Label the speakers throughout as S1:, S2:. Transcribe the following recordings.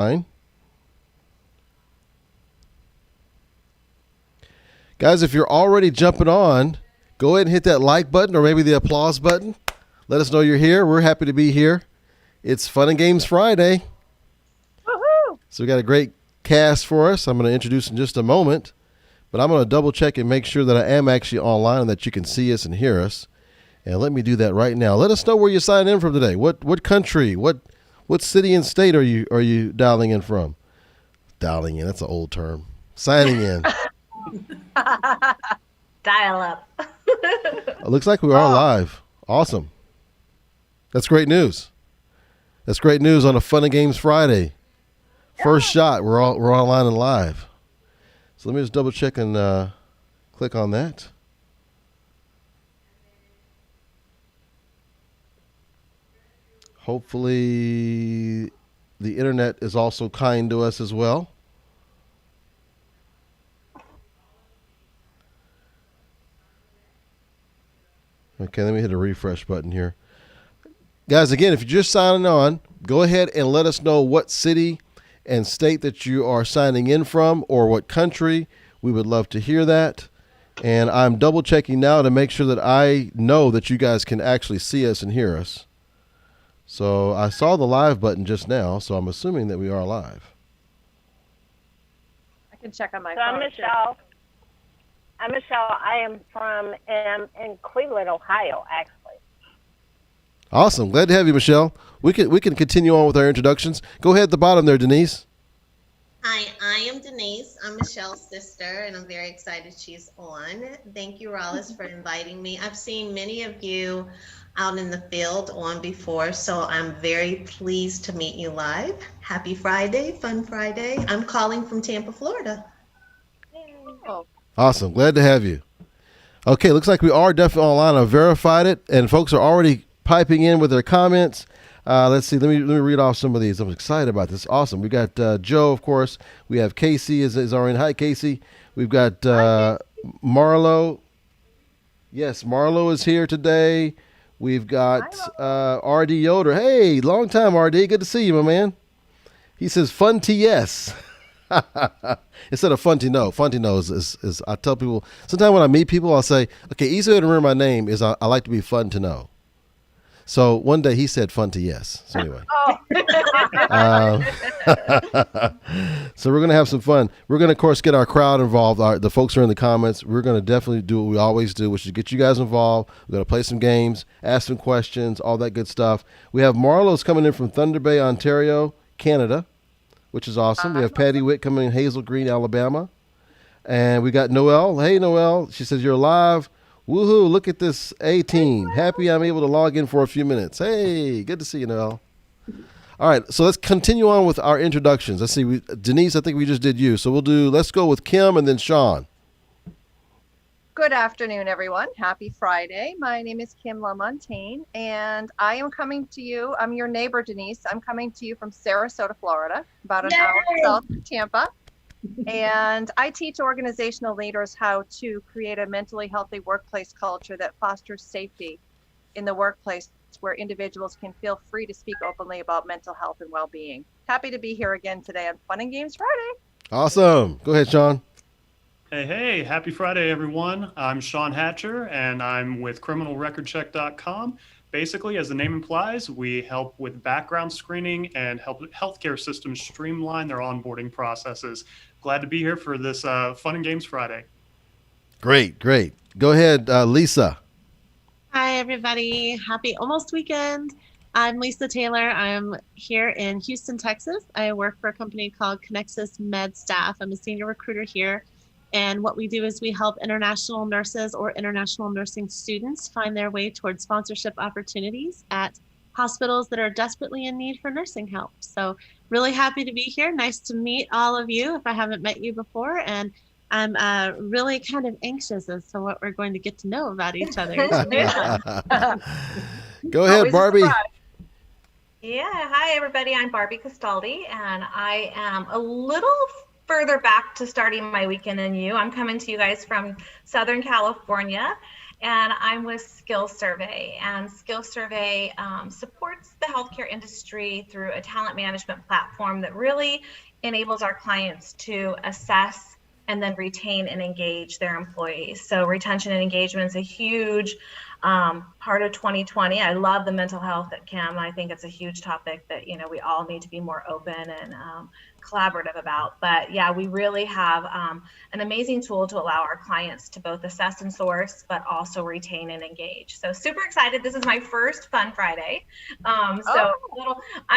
S1: Fine. Guys, if you're already jumping on, go ahead and hit that like button or maybe the applause button. Let us know you're here. We're happy to be here. It's Fun and Games Friday.
S2: Woohoo!
S1: So we got a great cast for us. I'm going to introduce in just a moment, but I'm going to double check and make sure that I am actually online and that you can see us and hear us. And let me do that right now. Let us know where you signed in from today. What country, what city and state are you dialing in from? Dialing in, that's an old term. Signing in.
S2: Dial up.
S1: It looks like we are live. Awesome. That's great news. That's great news on a Fun and Games Friday. First shot. We're online and live. So let me just double check and click on that. Hopefully the internet is also kind to us as well. Okay, let me hit a refresh button here. Guys, again, if you're just signing on, go ahead and let us know what city and state that you are signing in from or what country. We would love to hear that. And I'm double checking now to make sure that I know that you guys can actually see us and hear us. So I saw the live button just now, so I'm assuming that we are live.
S2: I can check on my
S3: So
S2: phone.
S3: I'm Michelle. I am in Cleveland, Ohio, actually.
S1: Awesome. Glad to have you, Michelle. We can continue on with our introductions. Go ahead at the bottom there, Denise.
S4: Hi, I am Denise. I'm Michelle's sister, and I'm very excited she's on. Thank you, Rollis, for inviting me. I've seen many of you out in the field on before, so I'm very pleased to meet you live. Happy Friday, fun Friday. I'm calling from Tampa, Florida.
S2: Oh,
S1: Awesome. Glad to have you. Okay, looks like we are definitely online. I verified it, and folks are already piping in with their comments. Let's see. Let me read off some of these. I'm excited about this. Awesome. We got Joe, of course. We have Casey is already. Hi, Casey. We've got Marlo. Yes, Marlo is here today. We've got RD Yoder. Hey, long time, RD. Good to see you, my man. He says fun TS. Instead of fun to know. Fun to know is I tell people, sometimes when I meet people, I'll say, okay, easy way to remember my name is I like to be fun to know. So one day he said fun to yes. So anyway. So we're going to have some fun. We're going to, of course, get our crowd involved. The folks are in the comments. We're going to definitely do what we always do, which is get you guys involved. We're going to play some games, ask some questions, all that good stuff. We have Marlo's coming in from Thunder Bay, Ontario, Canada, which is awesome. We have Patty Witt coming in Hazel Green, Alabama. And we got Noelle. Hey, Noelle. She says, you're live. Woohoo, look at this A-team. Happy I'm able to log in for a few minutes. Hey, good to see you, Noelle. All right, so let's continue on with our introductions. Let's see. Denise, I think we just did you. So let's go with Kim and then Sean.
S2: good afternoon, everyone. Happy Friday. My name is Kim Lamontagne, and I am coming to you. I'm your neighbor, Denise. I'm coming to you from Sarasota, Florida, about an hour south of Tampa. And I teach organizational leaders how to create a mentally healthy workplace culture that fosters safety in the workplace, where individuals can feel free to speak openly about mental health and well-being. Happy to be here again today on Fun and Games Friday.
S1: Awesome. Go ahead, Sean.
S5: Hey, happy Friday, everyone. I'm Sean Hatcher, and I'm with criminalrecordcheck.com. Basically, as the name implies, we help with background screening and help healthcare systems streamline their onboarding processes. Glad to be here for this Fun and Games Friday.
S1: Great. Go ahead, Lisa.
S6: Hi, everybody. Happy almost weekend. I'm Lisa Taylor. I'm here in Houston, Texas. I work for a company called Conexus MedStaff. I'm a senior recruiter here. And what we do is we help international nurses or international nursing students find their way towards sponsorship opportunities at hospitals that are desperately in need for nursing help. So really happy to be here. Nice to meet all of you if I haven't met you before. And I'm really kind of anxious as to what we're going to get to know about each other.
S1: Go ahead, Barbi.
S7: Yeah, hi everybody. I'm Barbi Castaldi, and I am a little further back to starting my weekend than you. I'm coming to you guys from Southern California, and I'm with SkillSurvey. And SkillSurvey supports the healthcare industry through a talent management platform that really enables our clients to assess and then retain and engage their employees. So retention and engagement is a huge part of 2020. I love the mental health at Kim. I think it's a huge topic that, we all need to be more open and collaborative about. But yeah, we really have an amazing tool to allow our clients to both assess and source, but also retain and engage. So super excited. This is my first Fun Friday. I'm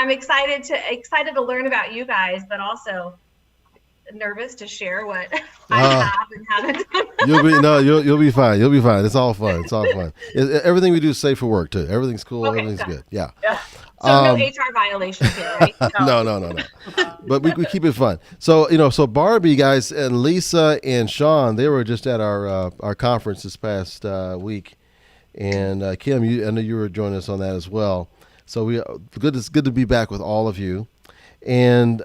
S7: excited to learn about you guys, but also nervous to share what I have and haven't done.
S1: You'll be fine. You'll be fine. It's all fun. Everything we do is safe for work too. Everything's cool.
S7: Okay,
S1: everything's good. Yeah.
S7: So no HR violations here, right?
S1: No. But we keep it fun. So so Barbi, guys, and Lisa and Sean, they were just at our conference this past week, and Kim, I know you were joining us on that as well. So it's good to be back with all of you. And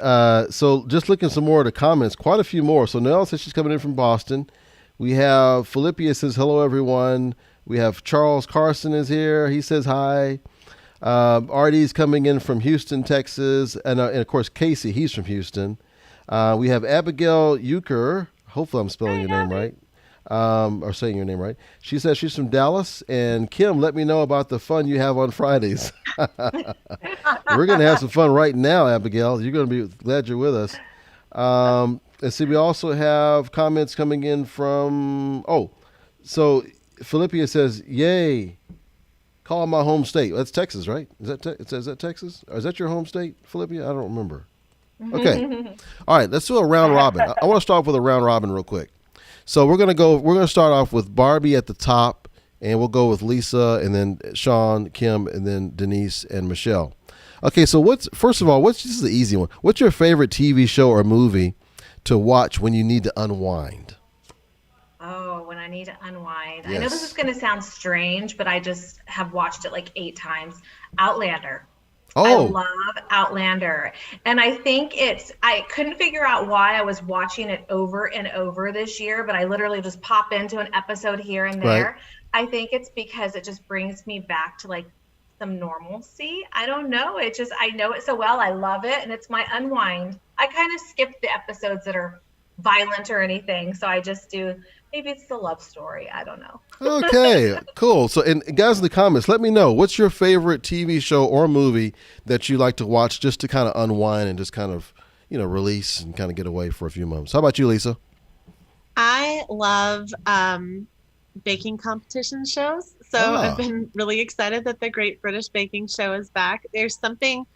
S1: so just looking some more at the comments, quite a few more. So Nell says she's coming in from Boston. We have Philippia says, hello, everyone. We have Charles Carson is here. He says hi. Artie's coming in from Houston, Texas. And of course, Casey, he's from Houston. We have Abigail Euchre. Hopefully I'm spelling your name right. Or saying your name right. She says she's from Dallas. And Kim, let me know about the fun you have on Fridays. We're going to have some fun right now, Abigail. You're going to be glad you're with us. Let's see. We also have comments coming in from, so Philippia says, yay, call my home state. That's Texas, right? Is that Texas? Or is that your home state, Philippia? I don't remember. Okay. All right. Let's do a round robin. I want to start off with a round robin real quick. So we're going to start off with Barbi at the top. And we'll go with Lisa, and then Sean, Kim, and then Denise and Michelle. Okay, so this is the easy one. What's your favorite TV show or movie to watch when you need to unwind?
S7: Oh, when I need to unwind.
S1: Yes.
S7: I know this is going to sound strange, but I just have watched it like 8 times. Outlander.
S1: Oh.
S7: I love Outlander. And I think I couldn't figure out why I was watching it over and over this year, but I literally just pop into an episode here and there.
S1: Right.
S7: I think it's because it just brings me back to like some normalcy. I don't know. I know it so well. I love it. And it's my unwind. I kind of skip the episodes that are violent or anything. So I just do, maybe it's the love story. I don't know.
S1: Okay, cool. So, and guys in the comments, let me know, what's your favorite TV show or movie that you like to watch just to kind of unwind and just kind of, release and kind of get away for a few moments. How about you, Lisa?
S6: I love baking competition shows. So I've been really excited that the Great British Baking Show is back. There's something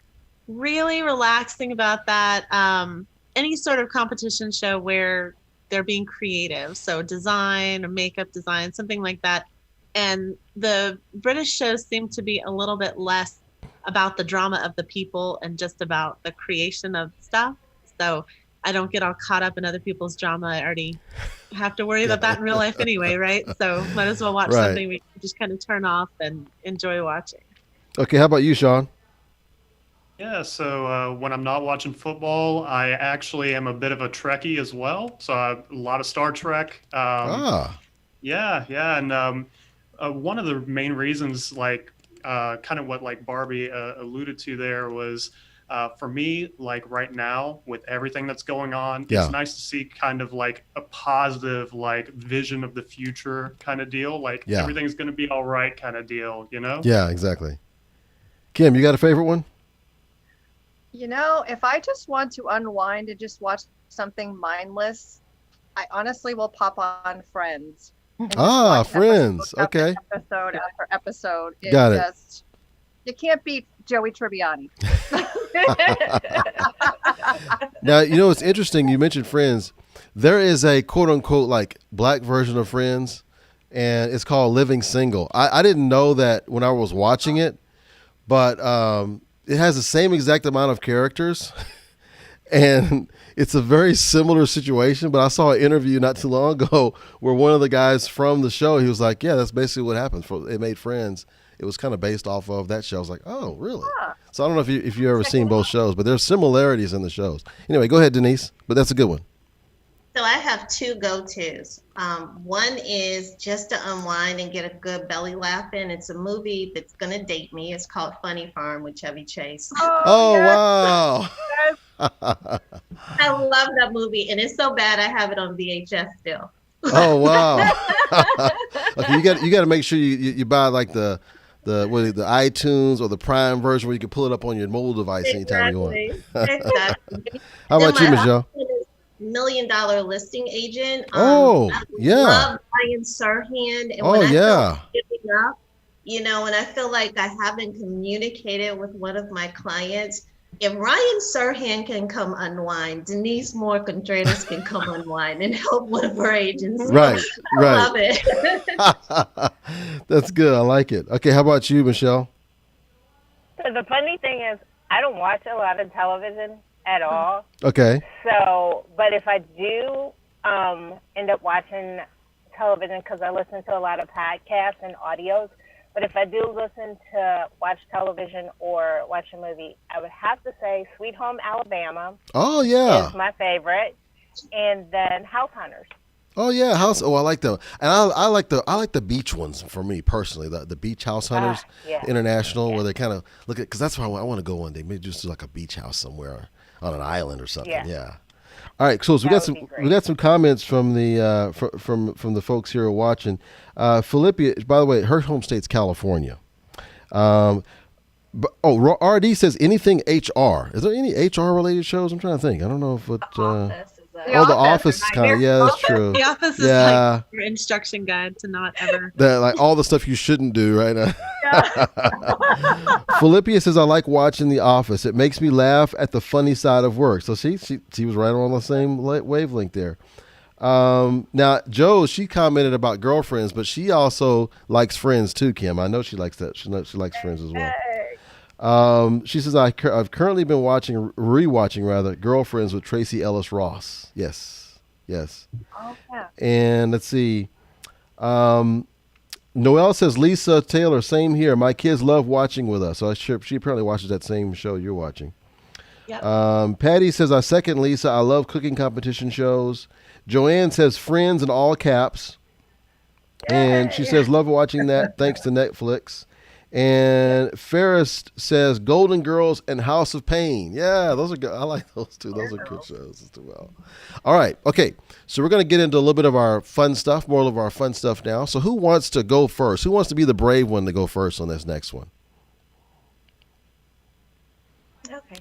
S6: really relaxing about that. Any sort of competition show where they're being creative. So design or makeup design, something like that. And the British shows seem to be a little bit less about the drama of the people and just about the creation of stuff. So I don't get all caught up in other people's drama. I already have to worry about that in real life anyway, right? So might as well watch something we can just kind of turn off and enjoy watching.
S1: Okay, how about you, Sean?
S5: Yeah, so when I'm not watching football, I actually am a bit of a Trekkie as well. So a lot of Star Trek. Yeah, and one of the main reasons, kind of what like Barbi alluded to there was, for me, like right now with everything that's going on, it's nice to see kind of like a positive like vision of the future kind of deal. Like everything's going to be all right kind of deal, Yeah,
S1: exactly. Kim, you got a favorite one?
S2: If I just want to unwind and just watch something mindless, I honestly will pop on Friends.
S1: Friends. Okay.
S2: Episode after episode.
S1: Got it.
S2: You can't beat Joey Tribbiani.
S1: Now, it's interesting. You mentioned Friends. There is a quote unquote like black version of Friends, and it's called Living Single. I didn't know that when I was watching it, but it has the same exact amount of characters, and it's a very similar situation. But I saw an interview not too long ago where one of the guys from the show, he was like, yeah, that's basically what happened. It made Friends. It was kind of based off of that show. I was like, oh, really? So I don't know if you ever seen both shows, but there's similarities in the shows. Anyway, go ahead, Denise. But that's a good one.
S4: So I have two go-tos. One is just to unwind and get a good belly laugh in. It's a movie that's going to date me. It's called Funny Farm with Chevy Chase.
S1: Oh,
S2: yes.
S1: wow.
S4: I love that movie, and it's so bad I have it on VHS still.
S1: Oh, wow. Okay, you got to make sure you buy like the iTunes or the Prime version where you can pull it up on your mobile device anytime you want.
S4: Exactly.
S1: How about you, Michelle?
S4: $1 million listing agent.
S1: Oh,
S4: I
S1: yeah.
S4: love Ryan Serhant. And
S1: Oh,
S4: when I
S1: yeah.
S4: feel giving up, and I feel like I haven't communicated with one of my clients, if Ryan Serhant can come unwind, Denise Contreras can come unwind and help one of her agents.
S1: Right, right.
S4: I love it.
S1: That's good. I like it. Okay, how about you, Michelle?
S3: So the funny thing is, I don't watch a lot of television at all.
S1: Okay.
S3: So, but if I do end up watching television, because I listen to a lot of podcasts and audios, but if I do watch television or watch a movie, I would have to say Sweet Home Alabama.
S1: Oh, yeah.
S3: Is my favorite, and then House Hunters.
S1: Oh, yeah. I like them. And I like the beach ones for me personally. The beach house hunters,
S3: yeah.
S1: International, where they kind of look at, because that's where I want to go one day. Maybe just do like a beach house somewhere on an island or something. Yeah. All right, cool. So we got some comments from the from the folks here who are watching. Philippia, by the way, her home state's California. RD says anything HR. Is there any HR related shows? I'm trying to think. I don't know if it. The Office is kind of, yeah, that's true.
S6: The Office is like your instruction guide to not ever.
S1: Like all the stuff you shouldn't do right now. Philippia says, I like watching The Office. It makes me laugh at the funny side of work. So she was right on the same wavelength there. Now, Joe, she commented about Girlfriends, but she also likes Friends too, Kim. I know she likes that. She likes Friends as well. She says, I've currently been rewatching Girlfriends with Tracy Ellis Ross. Yes.
S2: Oh, yeah.
S1: And let's see. Noelle says, Lisa Taylor, same here. My kids love watching with us. So she apparently watches that same show you're watching. Yep. Patty says, I second Lisa. I love cooking competition shows. Joanne says, Friends in all caps. And she says, love watching that. Thanks to Netflix. And Ferris says Golden Girls and House of Pain. Yeah, those are good. I like those two. Those are good shows as well. All right. Okay. So we're going to get into a little bit of our fun stuff, more of our fun stuff now. So who wants to go first? Who wants to be the brave one to go first on this next one?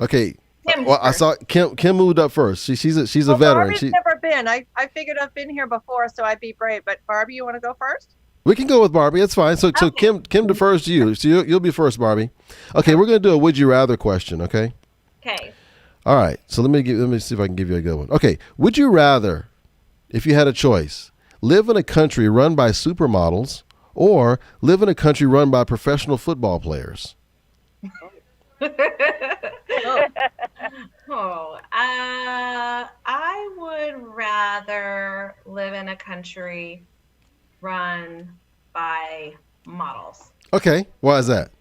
S1: Okay. Well, I saw Kim moved up first. She's a veteran.
S2: Barbie's never been. I figured I've been here before, so I'd be brave. But Barbie, you want to go first?
S1: We can go with Barbie. It's fine. So Kim defers to you. So you'll be first, Barbie. Okay, we're going to do a would you rather question, okay?
S7: Okay.
S1: All right. So let me see if I can give you a good one. Okay. Would you rather, if you had a choice, live in a country run by supermodels or live in a country run by professional football players?
S7: I would rather live in a country run by models.
S1: Okay. Why is that?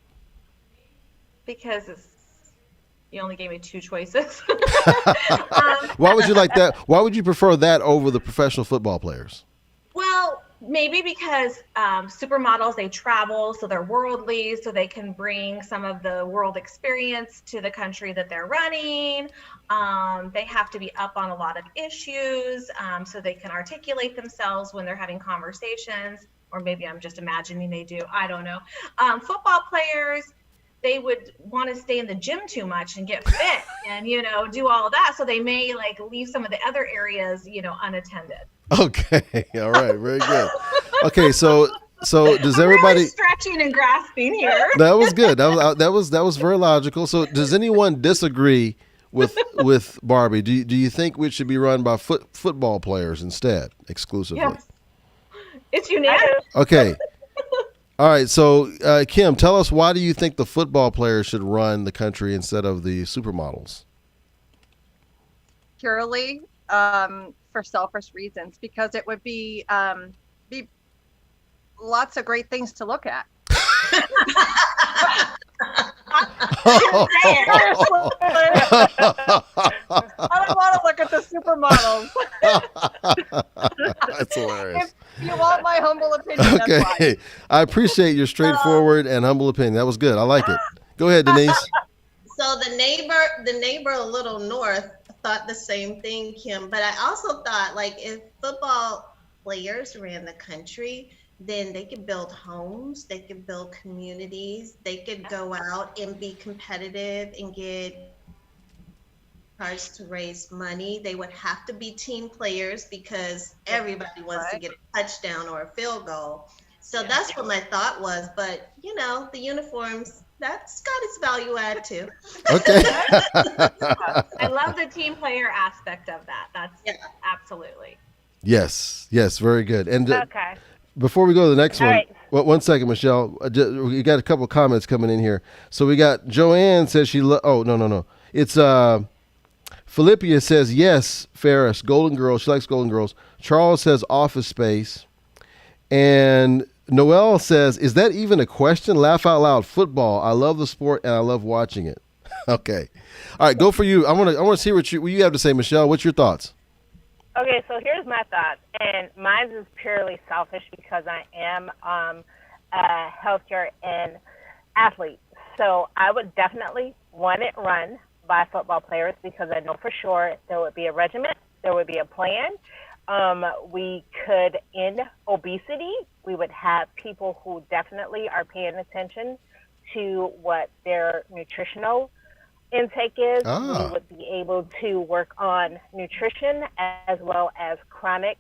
S7: Because you only gave me two choices.
S1: Why would you like that? Why would you prefer that over the professional football players?
S7: Well, maybe because supermodels, they travel, so they're worldly, so they can bring some of the world experience to the country that they're running. They have to be up on a lot of issues, so they can articulate themselves when they're having conversations, or maybe I'm just imagining they do. I don't know. Football players, they would want to stay in the gym too much and get fit and, do all of that. So they may leave some of the other areas, unattended.
S1: Okay. All right. Very good. Okay. So does everybody
S7: really stretching and grasping here?
S1: That was good. That was very logical. So does anyone disagree with Barbie? Do you think we should be run by football players instead, exclusively?
S7: Yes. It's unanimous.
S1: Okay. All right. So Kim, tell us, why do you think the football players should run the country instead of the supermodels?
S2: Purely for selfish reasons, because it would be lots of great things to look at.
S7: I
S2: I don't want to look at the supermodels.
S1: That's hilarious.
S2: If you want my humble opinion, that's why.
S1: Okay. I appreciate your straightforward and humble opinion. That was good. I like it. Go ahead, Denise.
S4: So the neighbor a little north thought the same thing, Kim. But I also thought, like, if football players ran the country, then they could build homes, they could build communities, they could go out and be competitive and get cards to raise money. They would have to be team players because everybody wants to get a touchdown or a field goal. So that's what my thought was. But, you know, the uniforms, that's got its value add too.
S1: Okay.
S7: I love the team player aspect of that. That's absolutely.
S1: Yes. Very good. And
S3: Okay.
S1: before we go to the next
S3: All
S1: one,
S3: right.
S1: one second, Michelle. We got a couple of comments coming in here. So we got Joanne says she. No. It's Philippia says yes. Ferris, Golden Girls. She likes Golden Girls. Charles says Office Space, and Noelle says, "Is that even a question? Laugh out loud. Football. I love the sport and I love watching it." Okay. All right, go for you. I want to see what you have to say, Michelle. What's your thoughts?
S3: Okay, so here's my thoughts, and mine is purely selfish because I am a healthcare and athlete. So I would definitely want it run by football players because I know for sure there would be a regimen, there would be a plan. We could end obesity. We would have people who definitely are paying attention to what their nutritional intake is. We would be able to work on nutrition as well as chronic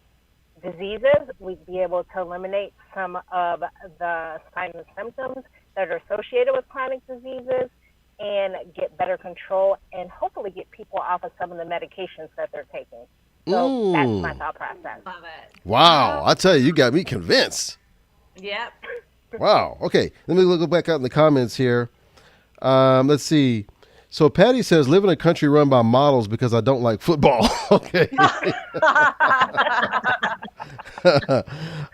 S3: diseases. We'd be able to eliminate some of the signs and symptoms that are associated with chronic diseases and get better control and hopefully get people off of some of the medications that they're taking. So that's my thought process.
S7: Love it.
S1: Wow, I tell you got me convinced.
S7: Yep.
S1: Wow. Okay, let me look back out in the comments here. Let's see. So Patty says, live in a country run by models because I don't like football. Okay.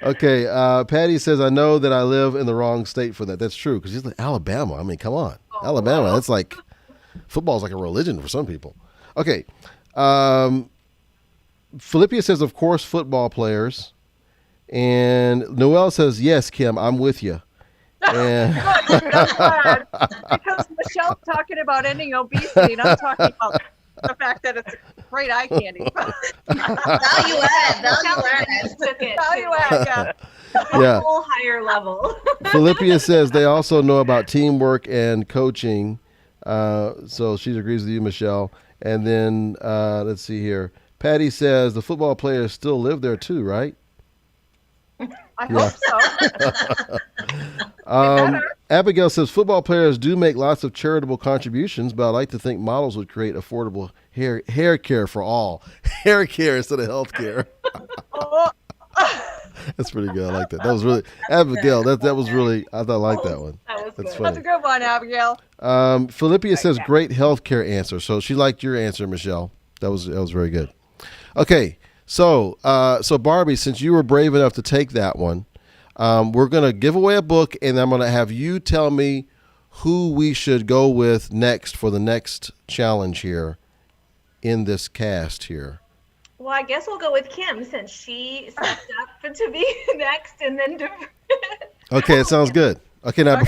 S1: Okay. Patty says, I know that I live in the wrong state for that. That's true because she's like Alabama. I mean, come on. Alabama. That's like, football's like a religion for some people. Okay. Philippia says, of course, football players. And Noelle says, yes, Kim, I'm with you. And
S2: because Michelle's talking about ending obesity, and I'm talking about the fact that it's great eye candy.
S4: Value add.
S7: Took it
S2: Value
S7: to
S2: add,
S1: Yeah.
S7: a whole higher level.
S1: Philippia says they also know about teamwork and coaching. So she agrees with you, Michelle. And then let's see here. Patty says the football players still live there too, right?
S2: I hope so.
S1: Abigail says football players do make lots of charitable contributions, but I like to think models would create affordable hair care for all. Hair care instead of health care. That's pretty good. I like that. That was really Abigail. That was really. I like that one. That's funny.
S2: That's a good one, Abigail.
S1: Philippia says great health care answer. So she liked your answer, Michelle. That was very good. Okay. So Barbi, since you were brave enough to take that one, we're going to give away a book, and I'm going to have you tell me who we should go with next for the next challenge here in this cast here.
S7: Well, I guess we'll go with Kim since she stepped up to be next and then
S1: Okay, it sounds good. Okay, now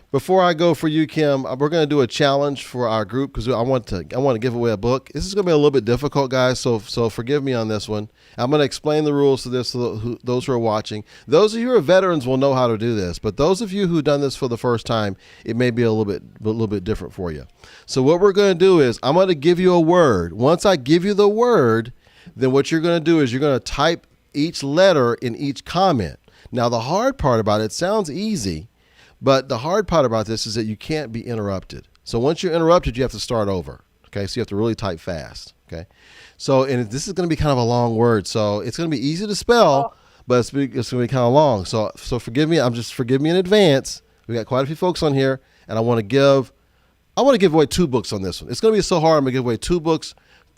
S1: before I go for you, Kim, we're going to do a challenge for our group because I want to give away a book. This is going to be a little bit difficult, guys, so forgive me on this one. I'm going to explain the rules to this to those who are watching. Those of you who are veterans will know how to do this, but those of you who've done this for the first time, it may be a little bit different for you. So what we're going to do is I'm going to give you a word. Once I give you the word, then what you're going to do is you're going to type each letter in each comment. Now, the hard part about it sounds easy, but the hard part about this is that you can't be interrupted. So once you're interrupted, you have to start over. Okay, so you have to really type fast. Okay, so and this is going to be kind of a long word, so it's going to be easy to spell, but it's going to be kind of long. So forgive me. Forgive me in advance. We got quite a few folks on here, and I want to give away 2 books on this one. It's going to be so hard. I'm going to give away 2 books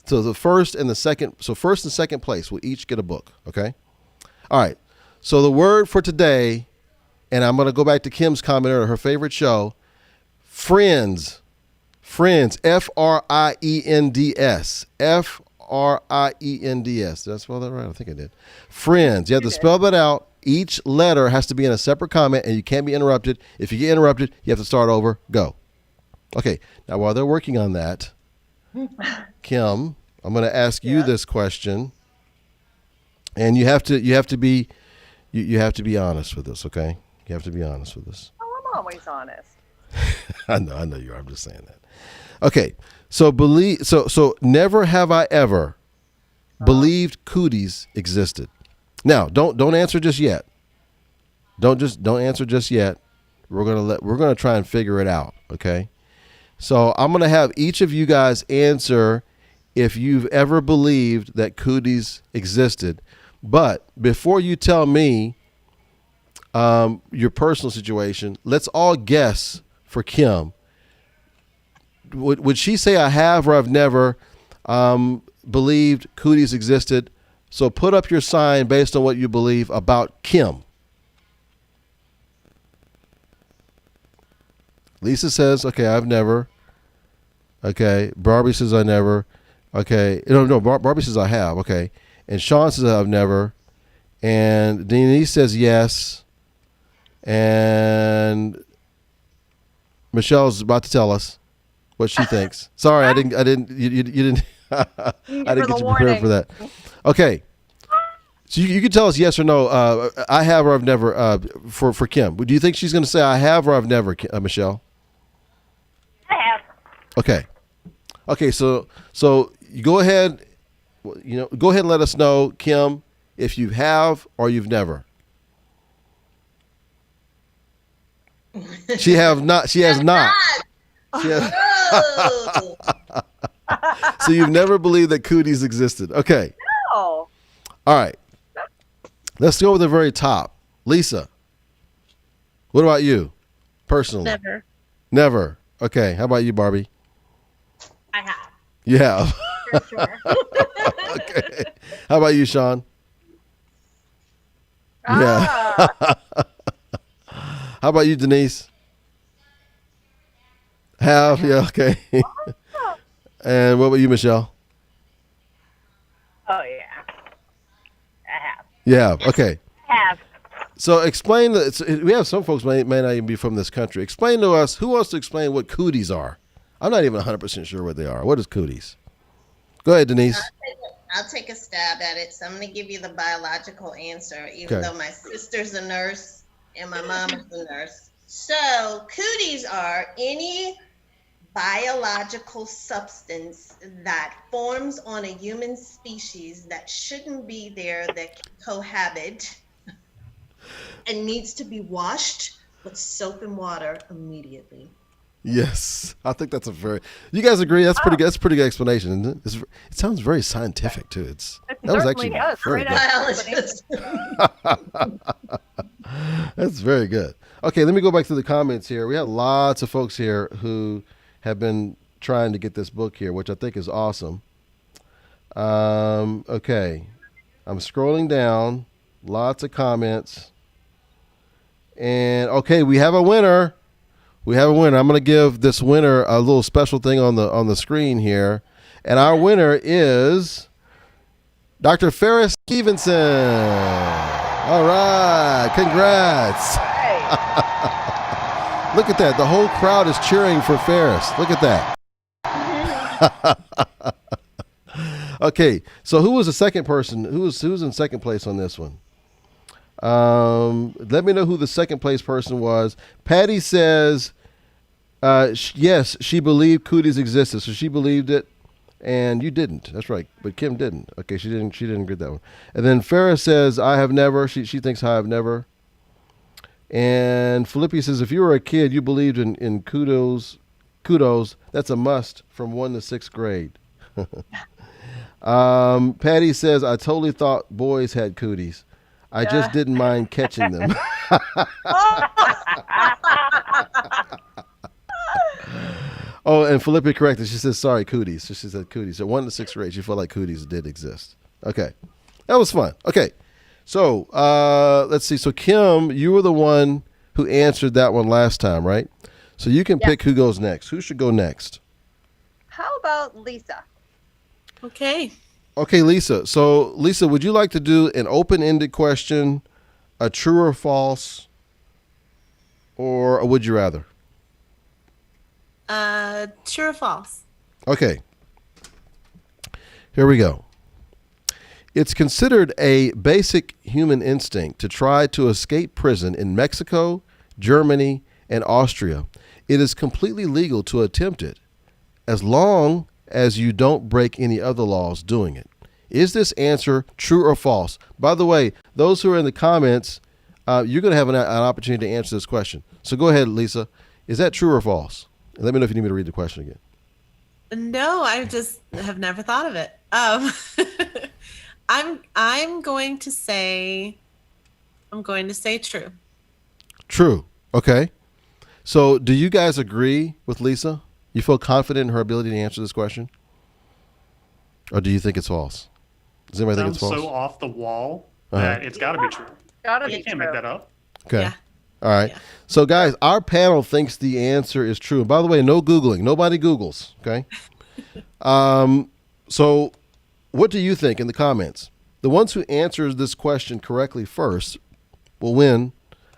S1: to the first and the second. So first and second place will each get a book. Okay. All right. So the word for today. And I'm going to go back to Kim's comment on her favorite show, Friends. Friends. Friends. Friends. Did I spell that right? I think I did. Friends. You have to spell that out. Each letter has to be in a separate comment, and you can't be interrupted. If you get interrupted, you have to start over. Go. Okay. Now, while they're working on that, Kim, I'm going to ask you this question, and you have to be honest with this. Okay. You have to be honest with this.
S2: Oh, I'm always honest.
S1: I know you are. I'm just saying that. Okay. So never have I ever believed cooties existed. Now, don't answer just yet. Don't answer just yet. We're gonna try and figure it out. Okay. So I'm gonna have each of you guys answer if you've ever believed that cooties existed. But before you tell me your personal situation, let's all guess for Kim. Would she say I have or I've never believed cooties existed? So put up your sign based on what you believe about Kim. Lisa says, okay, I've never. Okay. Barbi says I never. Okay. No, Barbi says I have. Okay. And Sean says I've never. And Denise says yes. And Michelle's about to tell us what she thinks. Sorry, you didn't. I didn't get you prepared for that. Okay. So you can tell us yes or no. I have or I've never for Kim. Do you think she's going to say I have or I've never, Michelle?
S3: I have.
S1: Okay. Okay. So you go ahead. Go ahead and let us know, Kim, if you have or you've never. She have not. She has not. She has. So you've never believed that cooties existed. Okay.
S2: No.
S1: All right. Let's go with the very top. Lisa, what about you personally?
S6: Never.
S1: Never. Okay. How about you, Barbi?
S3: I have.
S1: You have.
S3: For sure.
S1: Okay. How about you, Sean? Yeah. How about you, Denise? Have. Yeah. Okay. And what about you, Michelle?
S3: Oh, yeah. I have.
S1: Yeah. Okay.
S3: Have.
S1: So explain we have some folks may not even be from this country. Explain to us, who wants to explain what cooties are? I'm not even 100% sure what they are. What is cooties? Go ahead, Denise.
S4: I'll take a stab at it. So I'm going to give you the biological answer, even though my sister's a nurse and my mom is a nurse. So cooties are any biological substance that forms on a human species that shouldn't be there, that can cohabit and needs to be washed with soap and water immediately.
S1: Yes, I think that's you guys agree? That's pretty good. That's a pretty good explanation, isn't it? It sounds very scientific too. That was actually very good.
S4: Biologist.
S1: That's very good. Okay, let me go back to the comments here. We have lots of folks here who have been trying to get this book here, which I think is awesome. Okay, I'm scrolling down. Lots of comments. And okay, we have a winner. I'm going to give this winner a little special thing on the screen here. And our winner is Dr. Ferris Stevenson. All right. Congrats. Look at that. The whole crowd is cheering for Ferris. Look at that. Okay. So who was the second person? Who's in second place on this one? Let me know who the second place person was. Patty says, yes, she believed cooties existed. So she believed it and you didn't. That's right. But Kim didn't. Okay. She didn't get that one. And then Farrah says, I have never. She thinks I have never. And Philippi says, if you were a kid, you believed in kudos. That's a must from 1 to 6th grade. Patty says, I totally thought boys had cooties. I just didn't mind catching them. Oh, and Philippi corrected. She says, sorry, cooties. So she said cooties. So 1 to 6th grade, she felt like cooties did exist. Okay. That was fun. Okay. So let's see. So Kim, you were the one who answered that one last time, right? So you can
S2: Yeah.
S1: pick who goes next. Who should go next?
S2: How about Lisa?
S6: Okay.
S1: Okay, Lisa. So, Lisa, would you like to do an open-ended question, a true or false, or a would you rather?
S6: True or false?
S1: Okay. Here we go. It's considered a basic human instinct to try to escape prison in Mexico, Germany, and Austria. It is completely legal to attempt it, as long as you don't break any other laws doing it. Is this answer true or false? By the way, those who are in the comments, you're going to have an opportunity to answer this question. So go ahead, Lisa. Is that true or false? And let me know if you need me to read the question again.
S6: No, I just have never thought of it. I'm going to say true.
S1: True. Okay. So do you guys agree with Lisa? You feel confident in her ability to answer this question? Or do you think it's false? Does anybody think it's
S5: Sounds
S1: false?
S5: so off the wall that it's got to be true.
S2: Gotta
S5: You
S2: be
S5: can't
S2: true.
S5: make that up.
S1: Okay.
S6: Yeah.
S1: All right.
S6: Yeah.
S1: So, guys, our panel thinks the answer is true. And by the way, no Googling. Nobody Googles. Okay. So, what do you think in the comments? The ones who answers this question correctly first will win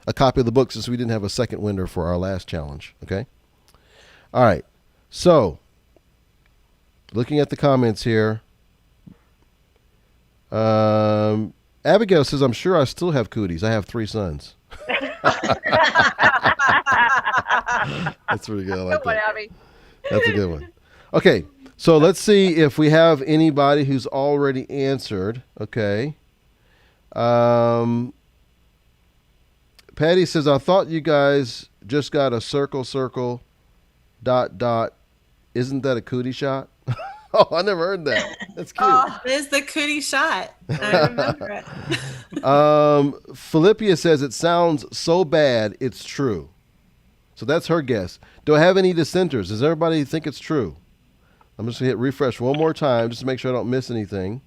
S1: a copy of the book, since we didn't have a second winner for our last challenge. Okay. All right. So, looking at the comments here, Abigail says, "I'm sure I still have cooties. I have 3 sons." That's pretty good. I like
S2: Good one,
S1: that.
S2: Abby.
S1: That's a good one. Okay, so let's see if we have anybody who's already answered. Okay. Patty says, "I thought you guys just got a circle, circle, dot, dot. Isn't that a cootie shot?" Oh, I never heard that. That's cute.
S6: It is the cootie shot. I remember it.
S1: Philippia says, "It sounds so bad, it's true." So that's her guess. Do I have any dissenters? Does everybody think it's true? I'm just going to hit refresh one more time just to make sure I don't miss anything.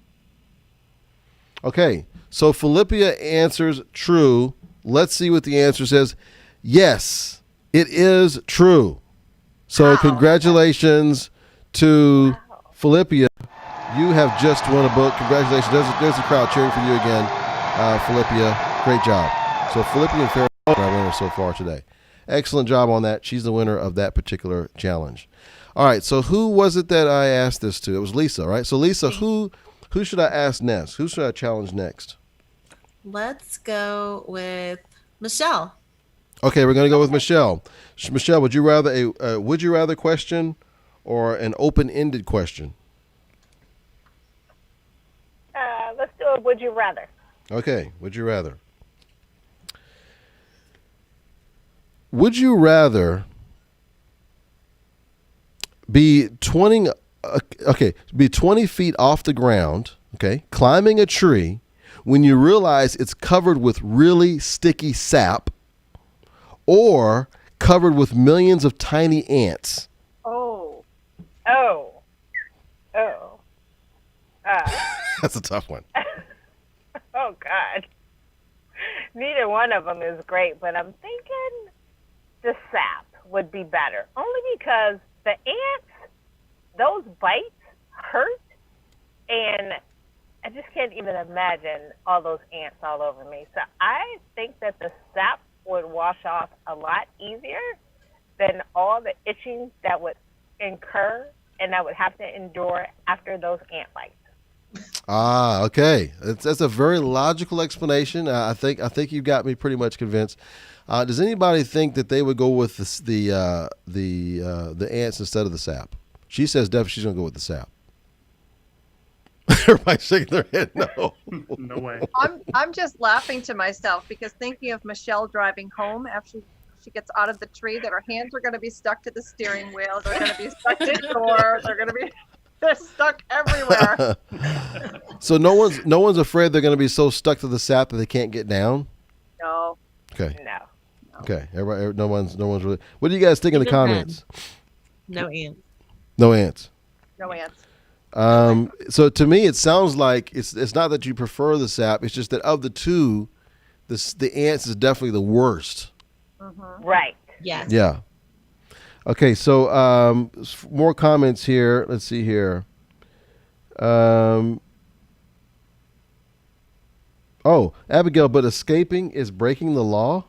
S1: Okay, so Philippia answers true. Let's see what the answer says. Yes, it is true. So
S3: Wow.
S1: Congratulations to Philippia. You have just won a book. Congratulations. There's the crowd cheering for you again, Philippia. Great job. So Philippia and Farrah are our winners so far today. Excellent job on that. She's the winner of that particular challenge. All right, so who was it that I asked this to? It was Lisa, right? So Lisa, who should I ask next? Who should I challenge next?
S6: Let's go with Michelle.
S1: Okay, we're going to go with Michelle. Michelle, would you rather a would you rather question or an open-ended question?
S3: Let's do a would you rather.
S1: Okay, would you rather? Would you rather be 20 feet off the ground, okay, climbing a tree when you realize it's covered with really sticky sap, or covered with millions of tiny ants?
S3: Oh.
S1: That's a tough one.
S3: Oh, God. Neither one of them is great, but I'm thinking the sap would be better. Only because the ants, those bites hurt, and I just can't even imagine all those ants all over me. So I think that the sap would wash off a lot easier than all the itching that would incur and I would have to endure after those ant bites.
S1: Ah, okay. That's a very logical explanation. I think you got me pretty much convinced. Does anybody think that they would go with the ants instead of the sap? She says definitely she's going to go with the sap. Everybody's shaking their head no.
S5: No way.
S2: I'm just laughing to myself because thinking of Michelle driving home after she gets out of the tree, that her hands are going to be stuck to the steering wheel. They're going to be stuck to the door. They're stuck everywhere.
S1: So no one's afraid they're going to be so stuck to the sap that they can't get down?
S2: No.
S1: Okay.
S3: No.
S1: Okay. Everybody, no one's really. What do you guys think in the
S6: Even
S1: comments?
S6: No ants.
S1: No ants.
S2: No ants.
S1: So to me, it sounds like it's not that you prefer the sap. It's just that of the two, the ants is definitely the worst.
S2: Mm-hmm.
S3: Right.
S6: Yes.
S1: Yeah. Okay, so more comments here. Let's see here. Abigail, but escaping is breaking the law?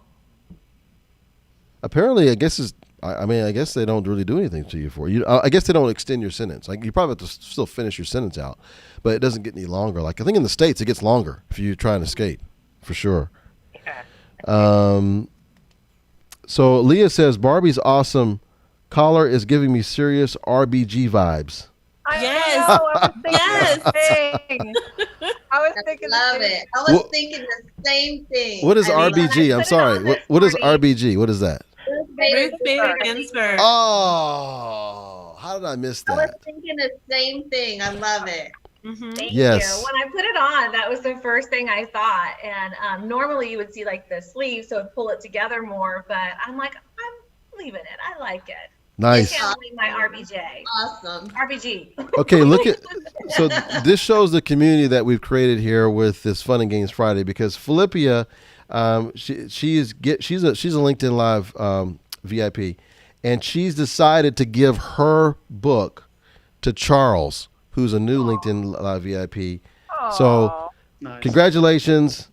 S1: Apparently, I guess I guess they don't really do anything to you for you. I guess they don't extend your sentence. Like you probably have to still finish your sentence out, but it doesn't get any longer. Like I think in the States it gets longer if you try and escape, for sure. So Leah says Barbie's awesome. Caller is giving me serious RBG vibes.
S6: Yes.
S2: I was thinking I was thinking
S4: Love it. I was thinking the same thing.
S1: What is
S2: I mean,
S1: RBG? I'm sorry. What is RBG? What is that?
S6: Ruth Bader Ginsburg.
S1: Oh, how did I miss
S4: I was
S1: that?
S4: thinking the same thing. I love it.
S7: Thank
S1: Yes.
S7: you. When I put it on, that was the first thing I thought. And normally you would see like the sleeve, so it'd pull it together more. But I'm like, I'm leaving it. I like it.
S1: Nice.
S7: I can't leave my RBJ.
S4: Awesome.
S7: RBG.
S1: Okay, look at so this shows the community that we've created here with this Fun and Games Friday because Philippia, she's a LinkedIn Live VIP, and she's decided to give her book to Charles, who's a new LinkedIn Live VIP. So,
S5: Nice.
S1: congratulations,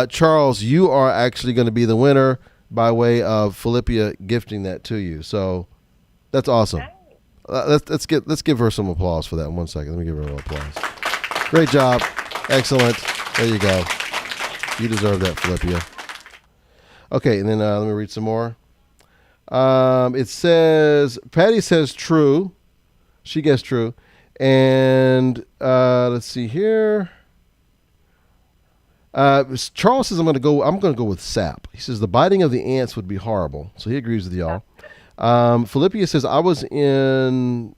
S1: Charles! You are actually going to be the winner by way of Philippia gifting that to you. So. That's awesome. Let's give her some applause for that. 1 second. Let me give her a little applause. Great job. Excellent. There you go. You deserve that, Philippia. Okay, and then let me read some more. It says Patty says true. She gets true. And let's see here. Charles says I'm gonna go with sap. He says the biting of the ants would be horrible. So he agrees with y'all. Philippia says I was in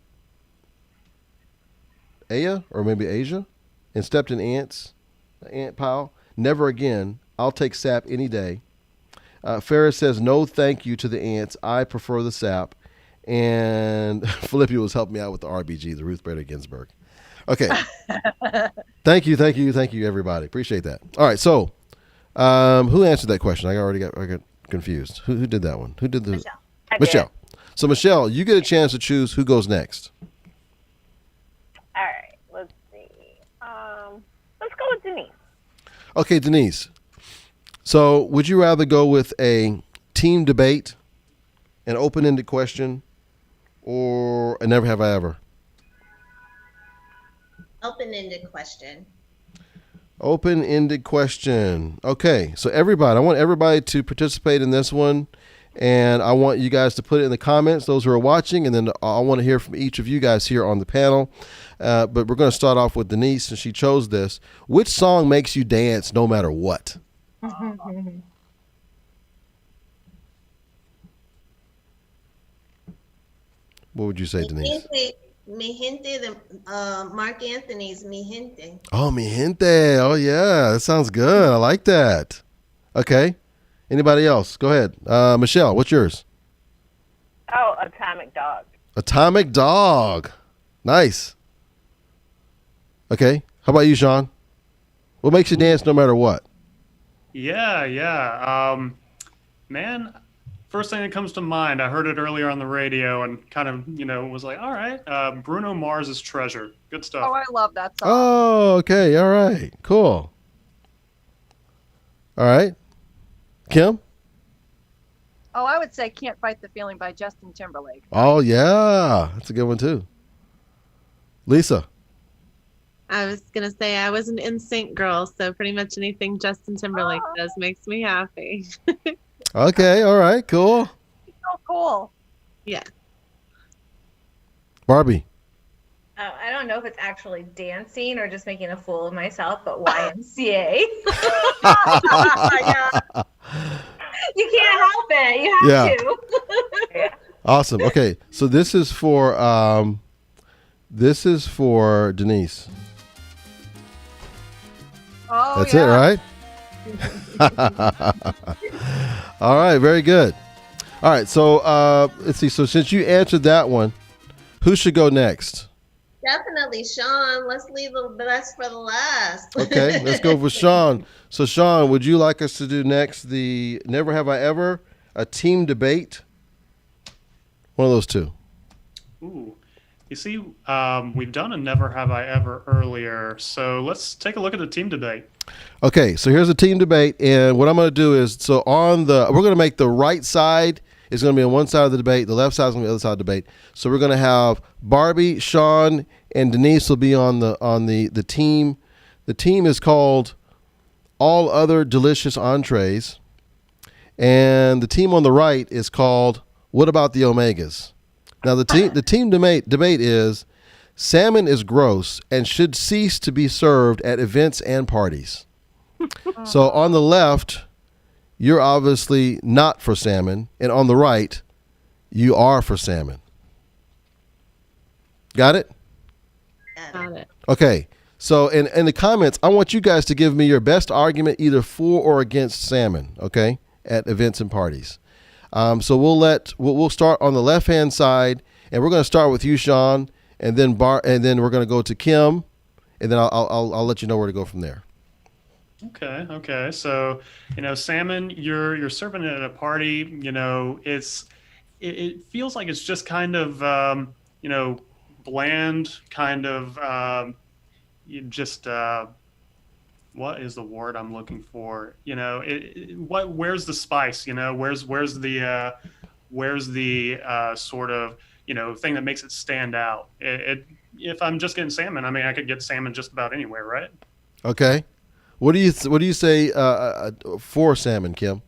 S1: Aya or maybe Asia and stepped in an ant pile. Never again. I'll take sap any day. Ferris says no thank you to the ants. I prefer the sap. And Philippia was helping me out with the RBG, the Ruth Bader Ginsburg. Okay. Thank you, everybody. Appreciate that. All right, so who answered that question? I got confused. Who did that one? Who did the Michelle. So Michelle, you get a chance to choose who goes next.
S3: All right, let's see. Let's go with Denise.
S1: Okay, Denise. So would you rather go with a team debate, an open-ended question, or a never have I ever?
S4: Open-ended question.
S1: Open-ended question. Okay, so I want everybody to participate in this one. And I want you guys to put it in the comments, those who are watching, and then I want to hear from each of you guys here on the panel. But we're going to start off with Denise, since she chose this. Which song makes you dance no matter what? What would you say, Denise?
S4: Mi gente, Mark Anthony's Mi Gente.
S1: Oh, Mi Gente. Oh, yeah. That sounds good. I like that. Okay. Anybody else? Go ahead. Michelle, what's yours?
S3: Oh, Atomic Dog.
S1: Atomic Dog. Nice. Okay. How about you, Sean? What makes you dance no matter what?
S5: Yeah. Man, first thing that comes to mind, I heard it earlier on the radio and kind of, was like, all right, Bruno Mars's Treasure. Good stuff.
S2: Oh, I love that song.
S1: Oh, okay. All right. Cool. All right. Kim?
S2: Oh, I would say Can't Fight the Feeling by Justin Timberlake.
S1: Oh, yeah. That's a good one, too. Lisa?
S6: I was going to say I was an NSYNC girl, so pretty much anything Justin Timberlake does makes me happy.
S1: Okay. All right. Cool.
S2: So cool.
S6: Yeah.
S1: Barbie?
S7: I don't know if it's actually dancing or just making a fool of myself, but YMCA.
S2: Yeah.
S7: You can't help it. You have to.
S3: Yeah.
S1: Awesome. Okay. So this is for Denise.
S2: Oh,
S1: That's
S2: yeah.
S1: it, right? All right. Very good. All right. So let's see. So since you answered that one, who should go next?
S4: Definitely, Sean. Let's leave the best for the last.
S1: Okay, let's go for Sean. So, Sean, would you like us to do next the Never Have I Ever, a team debate, One of those two.
S5: Ooh. You see, we've done a Never Have I Ever earlier, so let's take a look at the team debate.
S1: Okay, so here's the team debate, and what I'm going to do is, we're going to make the right side is going to be on one side of the debate, the left side is going to be on the other side of the debate. So we're going to have Barbi, Sean, and Denise will be on the team. The team is called All Other Delicious Entrees, and the team on the right is called What About the Omegas? Now the team debate is salmon is gross and should cease to be served at events and parties. So on the left, you're obviously not for salmon, and on the right, you are for salmon. Got it?
S6: Got it.
S1: Okay. So in the comments, I want you guys to give me your best argument either for or against salmon, okay, at events and parties. So we'll start on the left-hand side, and we're going to start with you, Sean, and then we're going to go to Kim, and then I'll let you know where to go from there.
S5: Okay. So, salmon, you're serving it at a party. It feels like it's just kind of bland, kind of what is the word I'm looking for? Where's the spice? Where's the sort of thing that makes it stand out? If I'm just getting salmon, I mean, I could get salmon just about anywhere, right?
S1: Okay. What do you say for salmon, Kim?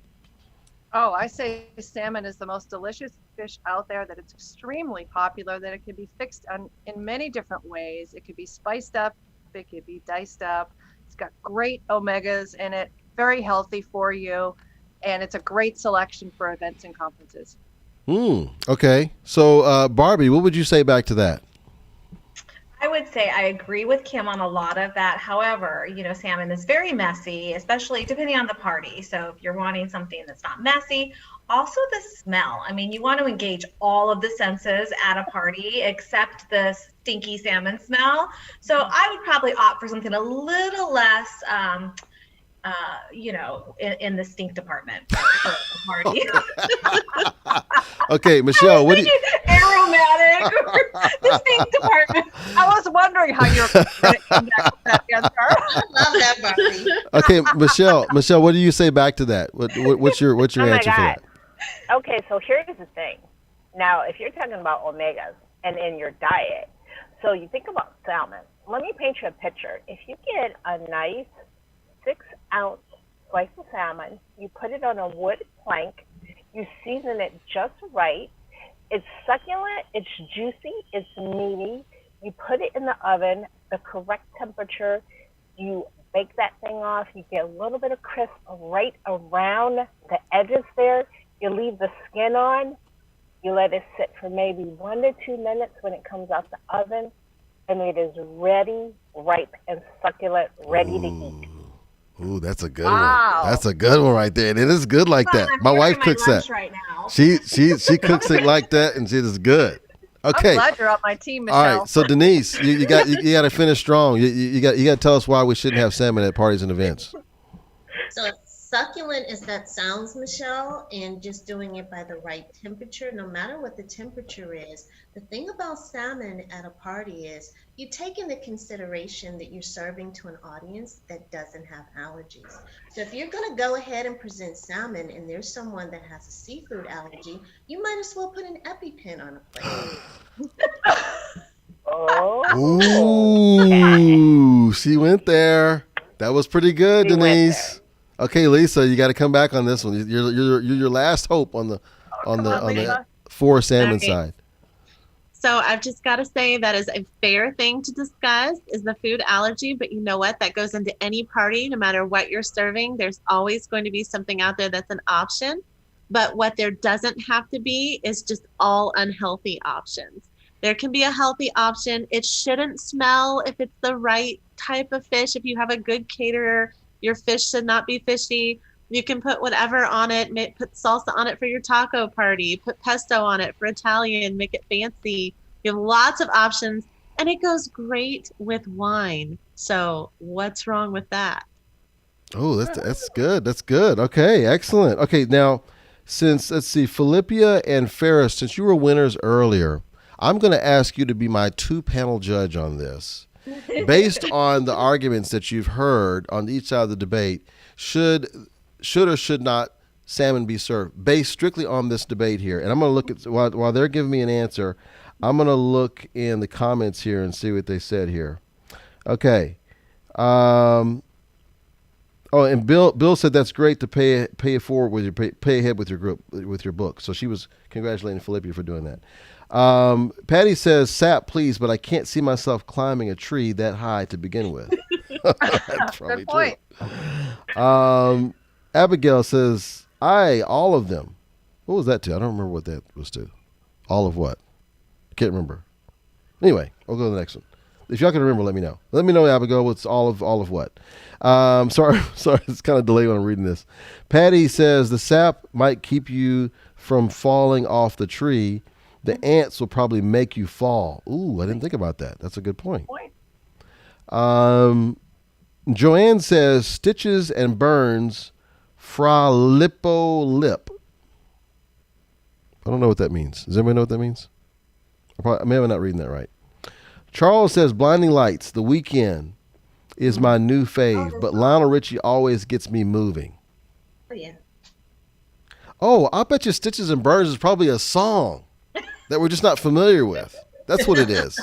S2: Oh, I say salmon is the most delicious fish out there, that it's extremely popular, that it can be fixed in many different ways. It could be spiced up, it could be diced up. It's got great omegas in it, very healthy for you, and it's a great selection for events and conferences.
S1: Okay. So, Barbi, what would you say back to that?
S7: I would say I agree with Kim on a lot of that. However, salmon is very messy, especially depending on the party. So if you're wanting something that's not messy, also the smell. I mean, you want to engage all of the senses at a party except the stinky salmon smell. So I would probably opt for something a little less, in the stink department for a party.
S1: Okay, Michelle, what do you...
S7: Aromatic, the stink department.
S2: I was wondering how you were going to come back with that answer.
S4: I love that, Barbi.
S1: Okay, Michelle, what do you say back to that? What's your answer for that?
S3: Okay, so here's the thing. Now, if you're talking about omegas and in your diet, so you think about salmon. Let me paint you a picture. If you get a nice 6-ounce slice of salmon, you put it on a wood plank, you season it just right. It's succulent, it's juicy, it's meaty. You put it in the oven, the correct temperature. You bake that thing off. You get a little bit of crisp right around the edges there. You leave the skin on. You let it sit for maybe 1 to 2 minutes when it comes out the oven. And it is ready, ripe, and succulent, ready to eat.
S1: Ooh, that's a good one. That's a good one right there. And it is good like that. My wife cooks that.
S7: Right now.
S1: She cooks it like that, and it is good. Okay.
S2: I'm glad you're on my team, Michelle.
S1: All right. So Denise, you got to finish strong. You got to tell us why we shouldn't have salmon at parties and events.
S4: So succulent as that sounds, Michelle, and just doing it by the right temperature, no matter what the temperature is. The thing about salmon at a party is you take into consideration that you're serving to an audience that doesn't have allergies. So if you're going to go ahead and present salmon and there's someone that has a seafood allergy, you might as well put an EpiPen on a plate.
S1: Ooh, she went there. That was pretty good, Denise. Okay, Lisa, you got to come back on this one. You're your last hope on the for salmon side.
S6: So I've just got to say that is a fair thing to discuss, is the food allergy. But you know what? That goes into any party, no matter what you're serving. There's always going to be something out there that's an option. But what there doesn't have to be is just all unhealthy options. There can be a healthy option. It shouldn't smell if it's the right type of fish. If you have a good caterer, your fish should not be fishy. You can put whatever on it, put salsa on it for your taco party, put pesto on it for Italian, make it fancy. You have lots of options, and it goes great with wine. So what's wrong with that?
S1: Oh, that's good. That's good. Okay, excellent. Okay, now Since, let's see, Philippia and Ferris, since you were winners earlier, I'm going to ask you to be my 2-panel judge on this. Based on the arguments that you've heard on each side of the debate, should or should not salmon be served? Based strictly on this debate here. And I'm going to look at, while they're giving me an answer, I'm going to look in the comments here and see what they said here. Okay. Oh, and Bill said that's great to pay it forward with your pay ahead with your group with your book. So she was congratulating Philippia for doing that. Patty says, "Sap, please, but I can't see myself climbing a tree that high to begin with." That's probably
S2: Good point.
S1: true. Abigail says, all of them." What was that to? I don't remember what that was to. All of what? I can't remember. Anyway, I'll go to the next one. If y'all can remember, let me know. Let me know, Abigail, what's all of what. Sorry, it's kind of delayed when I'm reading this. Patty says the sap might keep you from falling off the tree. The ants will probably make you fall. Ooh, I didn't think about that. That's a good point. Joanne says stitches and burns fra lipo lip. I don't know what that means. Does anybody know what that means? I may have not reading that right. Charles says Blinding Lights, The Weeknd is my new fave, but Lionel Richie always gets me moving.
S4: Oh, yeah.
S1: Oh, I bet you Stitches and Burns is probably a song that we're just not familiar with. That's what it is.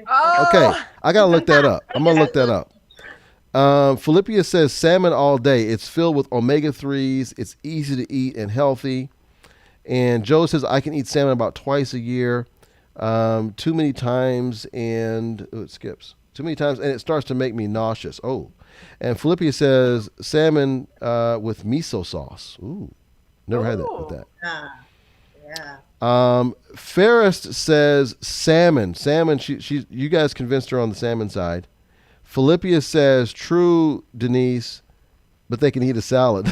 S2: Oh.
S1: Okay, I got to look that up. I'm going to look that up. Philippia says salmon all day. It's filled with omega-3s. It's easy to eat and healthy. And Joe says I can eat salmon about twice a year. Too many times and it skips. Too many times and it starts to make me nauseous. Oh. And Philippia says salmon with miso sauce. Ooh. Never had that with that.
S4: Yeah.
S1: Ferris says salmon. Salmon, you guys convinced her on the salmon side. Philippia says true, Denise, but they can eat a salad.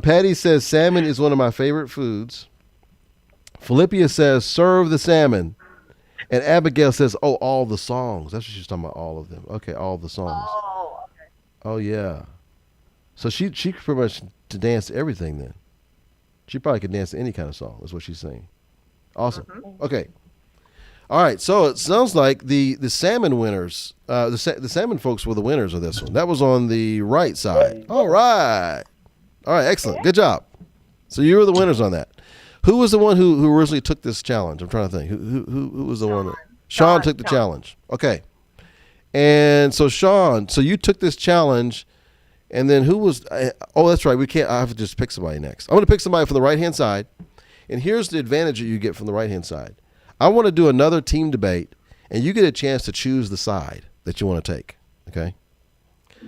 S1: Patty says salmon is one of my favorite foods. Philippia says serve the salmon. And Abigail says, oh, all the songs. That's what she's talking about, all of them. Okay, all the songs.
S2: Oh, okay.
S1: Oh, yeah. So she pretty much to dance to everything then. She probably could dance to any kind of song. That's what she's saying. Awesome.
S2: Mm-hmm.
S1: Okay. All right. So it sounds like the salmon winners, the salmon folks were the winners of this one. That was on the right side. All right. All right. Excellent. Good job. So you were the winners on that. Who was the one who originally took this challenge? I'm trying to think. Who was the one? Sean took the challenge. Okay. And so Sean, so you took this challenge. And then who was, oh, that's right. I have to just pick somebody next. I'm going to pick somebody from the right-hand side. And here's the advantage that you get from the right-hand side. I want to do another team debate, and you get a chance to choose the side that you want to take. Okay?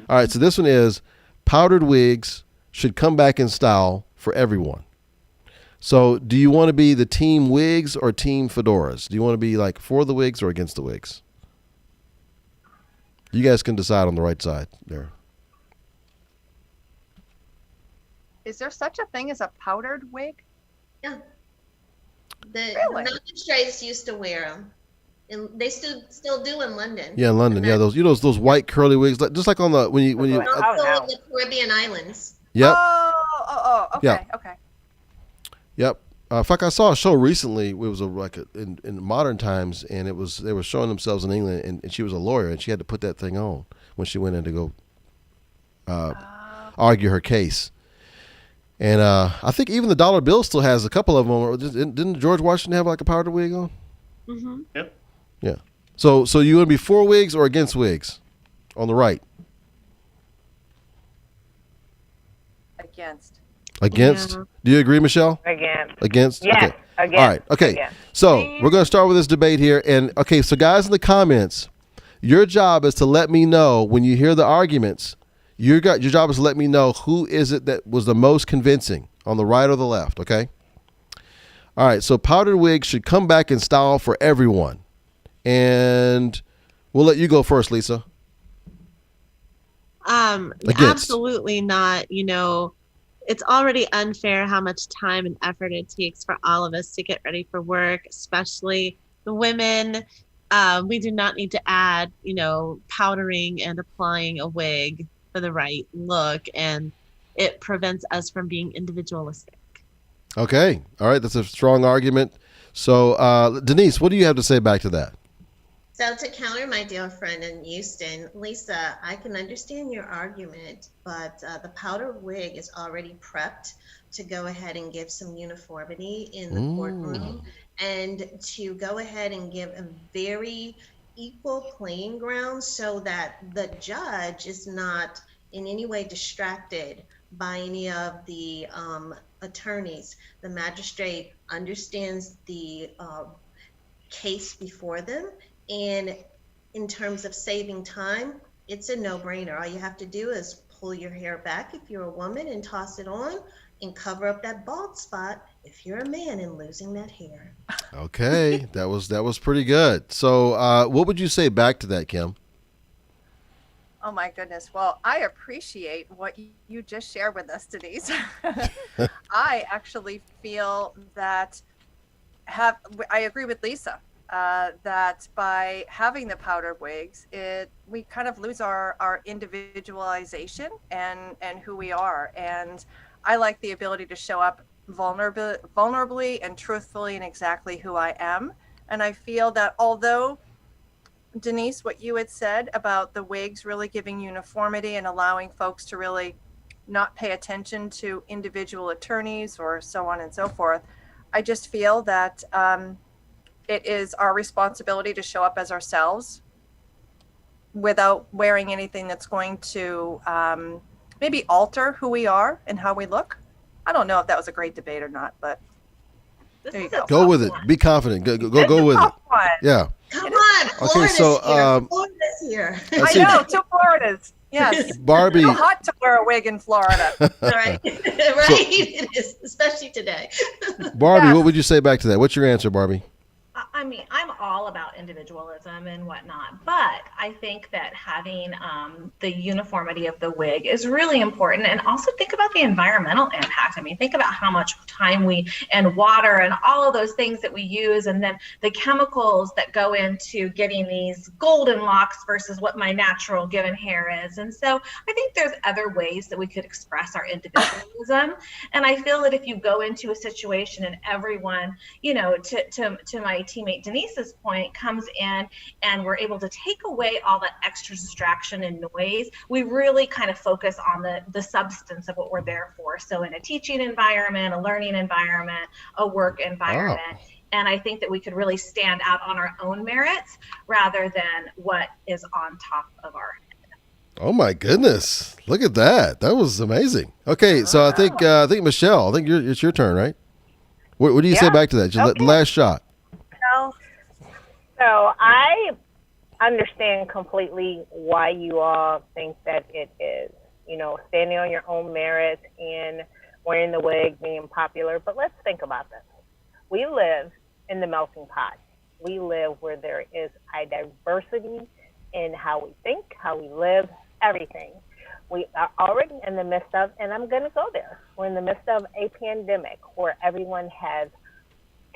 S1: All right, so this one is powdered wigs should come back in style for everyone. So do you want to be the team wigs or team fedoras? Do you want to be like for the wigs or against the wigs? You guys can decide on the right side there.
S2: Is there such a thing as a powdered wig?
S4: Yeah. The
S2: Really?
S4: magistrates used to wear them. And they still do in London.
S1: Yeah, in London. Yeah, those white curly wigs, just like on the when you.
S4: Also in the Caribbean islands.
S1: Yep.
S2: Oh, okay,
S1: Yeah.
S2: okay.
S1: Yep. In fact, I saw a show recently. It was in modern times, and they were showing themselves in England, and she was a lawyer, and she had to put that thing on when she went in to go argue her case. And I think even the dollar bill still has a couple of them. Didn't George Washington have like a powder wig on?
S6: Mm-hmm.
S5: Yep.
S1: Yeah. So you want to be for wigs or against wigs? On the right.
S2: Against.
S1: Against?
S6: Yeah.
S1: Do you agree, Michelle? Against?
S3: Yes,
S1: Okay.
S3: against.
S1: All right. Okay.
S3: Against.
S1: So we're going to start with this debate here. And okay, so guys in the comments, your job is to let me know when you hear the arguments. Your job is to let me know who is it that was the most convincing on the right or the left, okay? All right, so powdered wigs should come back in style for everyone. And we'll let you go first, Lisa. Against.
S6: Absolutely not. You know, it's already unfair how much time and effort it takes for all of us to get ready for work, especially the women. We do not need to add, powdering and applying a wig for the right look, and it prevents us from being individualistic.
S1: Okay. All right. That's a strong argument. So, Denise, what do you have to say back to that?
S4: So to counter my dear friend in Houston, Lisa, I can understand your argument, but the powder wig is already prepped to go ahead and give some uniformity in the courtroom, and to go ahead and give a very equal playing ground so that the judge is not in any way distracted by any of the attorneys. The magistrate understands the case before them, and in terms of saving time, it's a no-brainer. All you have to do is pull your hair back if you're a woman and toss it on, and cover up that bald spot if you're a man and losing that hair.
S1: Okay, that was pretty good. So, what would you say back to that, Kim?
S2: Oh my goodness. Well, I appreciate what you just shared with us, Denise. I actually feel that I agree with Lisa. That by having the powdered wigs, we kind of lose our individualization and who we are. And I like the ability to show up vulnerably and truthfully and exactly who I am. And I feel that although, Denise, what you had said about the wigs really giving uniformity and allowing folks to really not pay attention to individual attorneys or so on and so forth, I just feel that it is our responsibility to show up as ourselves without wearing anything that's going to maybe alter who we are and how we look. I don't know if that was a great debate or not, but there you go.
S1: Go with it. Be confident. Go with it. Yeah.
S4: Come on, Florida's here. Florida's here.
S2: I know, two Floridas. Yes.
S1: Barbie.
S2: It's too hot to wear a wig in Florida.
S4: Right. It is, especially today.
S1: Barbie,
S2: Yes.
S1: what would you say back to that? What's your answer, Barbie?
S7: I mean, I'm all about individualism and whatnot, but I think that having the uniformity of the wig is really important. And also think about the environmental impact. I mean, think about how much time and water and all of those things that we use, and then the chemicals that go into getting these golden locks versus what my natural given hair is. And so I think there's other ways that we could express our individualism. And I feel that if you go into a situation and everyone, to my teammate Denise's point, comes in and we're able to take away all that extra distraction and noise, we really kind of focus on the substance of what we're there for. So in a teaching environment, a learning environment, a work environment. Oh. And I think that we could really stand out on our own merits rather than what is on top of our head.
S1: Oh my goodness. Look at that. That was amazing. Okay, so I think Michelle, it's your turn, right? What do you say back to that? Just last shot.
S3: So I understand completely why you all think that it is, standing on your own merits and wearing the wig being popular. But let's think about this. We live in the melting pot. We live where there is a diversity in how we think, how we live, everything. We are already in the midst of, and I'm going to go there, we're in the midst of a pandemic where everyone has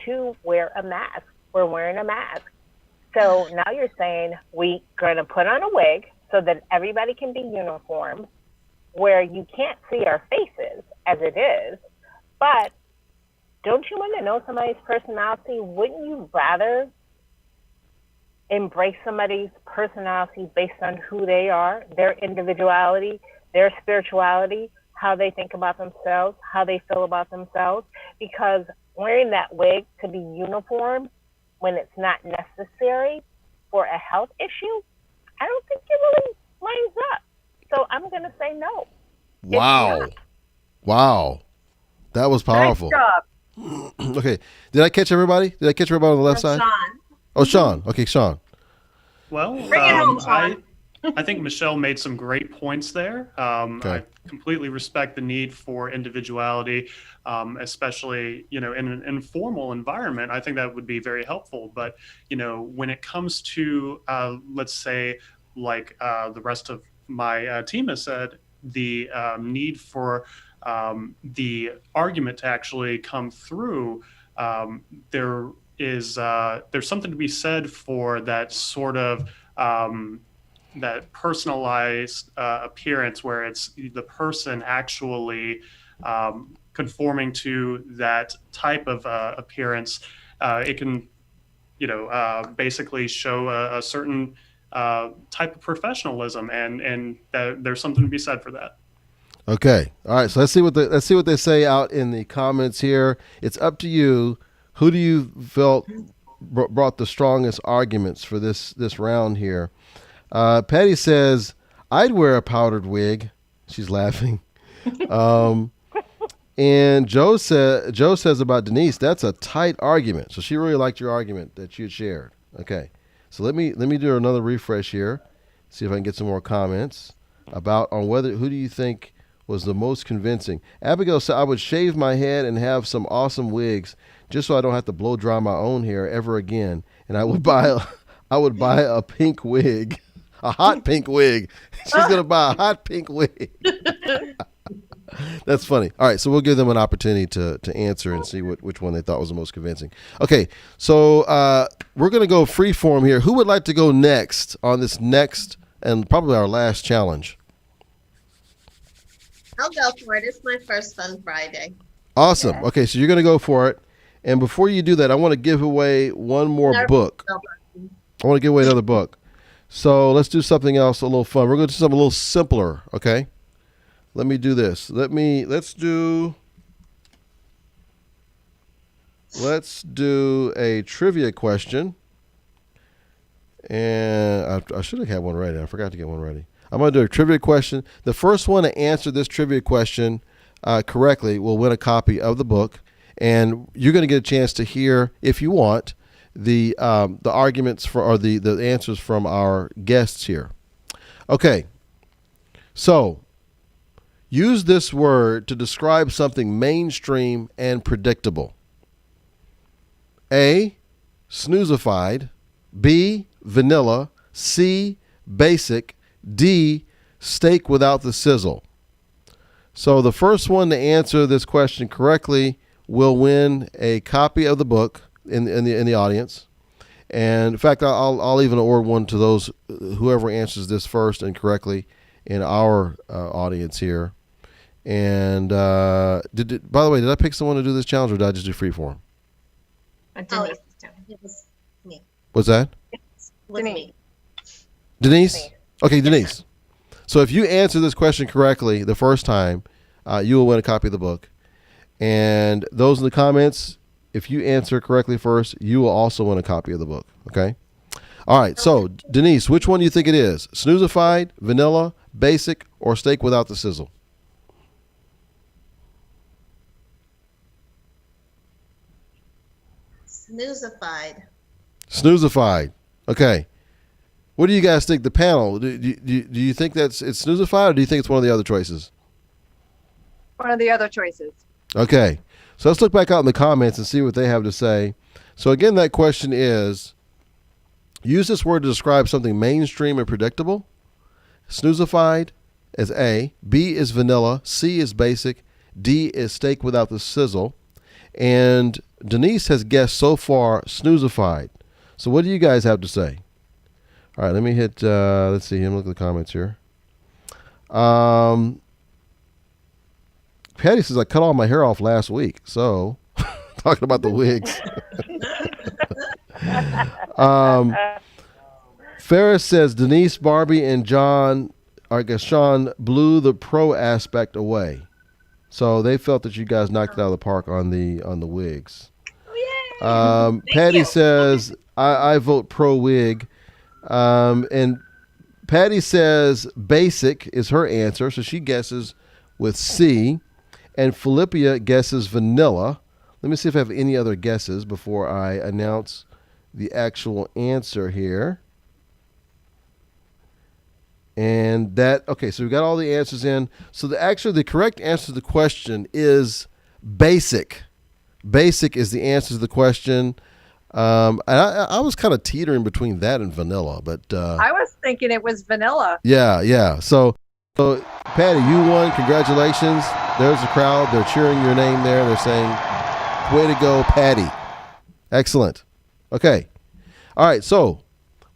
S3: to wear a mask. We're wearing a mask. So now you're saying we're going to put on a wig so that everybody can be uniform, where you can't see our faces as it is. But don't you want to know somebody's personality? Wouldn't you rather embrace somebody's personality based on who they are, their individuality, their spirituality, how they think about themselves, how they feel about themselves? Because wearing that wig to be uniform when it's not necessary for a health issue, I don't think it really lines up. So I'm going to say no.
S1: Wow. That was powerful.
S2: Nice job.
S1: Okay. Did I catch everybody? Did I catch everybody on the left side?
S7: Sean.
S1: Oh, Sean. Okay, Sean.
S5: Well,
S7: Bring it home, Sean.
S5: I think Michelle made some great points there.
S1: Okay.
S5: I completely respect the need for individuality, especially, in an informal environment. I think that would be very helpful. But, when it comes to, let's say, like the rest of my team has said, the need for the argument to actually come through, there's something to be said for that sort of that personalized appearance where it's the person actually conforming to that type of appearance. It can, basically show a certain type of professionalism, and there's something to be said for that.
S1: Okay. All right. So let's see what they say out in the comments here. It's up to you. Who do you felt brought the strongest arguments for this round here? Patty says, "I'd wear a powdered wig." She's laughing. And Joe says about Denise, that's a tight argument. So she really liked your argument that you shared. Okay. So let me do another refresh here. See if I can get some more comments on who do you think was the most convincing. Abigail said, "I would shave my head and have some awesome wigs just so I don't have to blow dry my own hair ever again. And I would buy a pink wig, a hot pink wig." She's going to buy a hot pink wig. That's funny. All right, so we'll give them an opportunity to answer and see which one they thought was the most convincing. Okay, so we're going to go free form here. Who would like to go next on this next and probably our last challenge?
S4: I'll go for it. It's my first Fun Friday.
S1: Awesome. Yeah. Okay, so you're going to go for it. And before you do that, I want to give away one more book. I want to give away another book. So let's do something else a little fun. We're going to do something a little simpler, okay? Let me do this. Let's do a trivia question. And I should have had one ready. I forgot to get one ready. I'm going to do a trivia question. The first one to answer this trivia question correctly will win a copy of the book. And you're going to get a chance to hear, if you want, the arguments or the answers from our guests here. Okay. So use this word to describe something mainstream and predictable. A, snoozified. B, vanilla. C, basic. D, steak without the sizzle. So the first one to answer this question correctly will win a copy of the book in the audience. And in fact, I'll even award one to those whoever answers this first and correctly in our audience here. And by the way, did I pick someone to do this challenge, or did I just do freeform?
S4: Denise. It was me.
S1: What's that?
S4: It was me.
S1: Denise? Okay, Denise. So if you answer this question correctly the first time, you will win a copy of the book. And those in the comments, if you answer correctly first, you will also win a copy of the book. Okay? All right. So, Denise, which one do you think it is? Snoozified, vanilla, basic, or steak without the sizzle?
S4: Snoozified.
S1: Snoozified. Okay. What do you guys think? The panel, do you think it's snoozified, or do you think it's one of the other choices?
S2: One of the other choices.
S1: Okay. So let's look back out in the comments and see what they have to say. So again, that question is, use this word to describe something mainstream and predictable. Snoozified is A. B is vanilla. C is basic. D is steak without the sizzle. And Denise has guessed so far snoozified. So what do you guys have to say? All right, let me hit, let's see, look at the comments here. Patty says, I cut all my hair off last week. So, talking about the wigs. Ferris says, Denise, Barbi, and John, I guess Sean, blew the pro aspect away. So, they felt that you guys knocked it out of the park on the wigs. Patty says, I vote pro wig. And Patty says basic is her answer, so she guesses with C. And Philippia guesses vanilla. Let me see if I have any other guesses before I announce the actual answer here. And okay, so we got all the answers in. So the correct answer to the question is basic. Basic is the answer to the question. And I was kind of teetering between that and vanilla, but
S2: I was thinking it was vanilla.
S1: Yeah. So Patty, you won. Congratulations. There's the crowd. They're cheering your name there. They're saying, "Way to go, Patty." Excellent. Okay. All right. So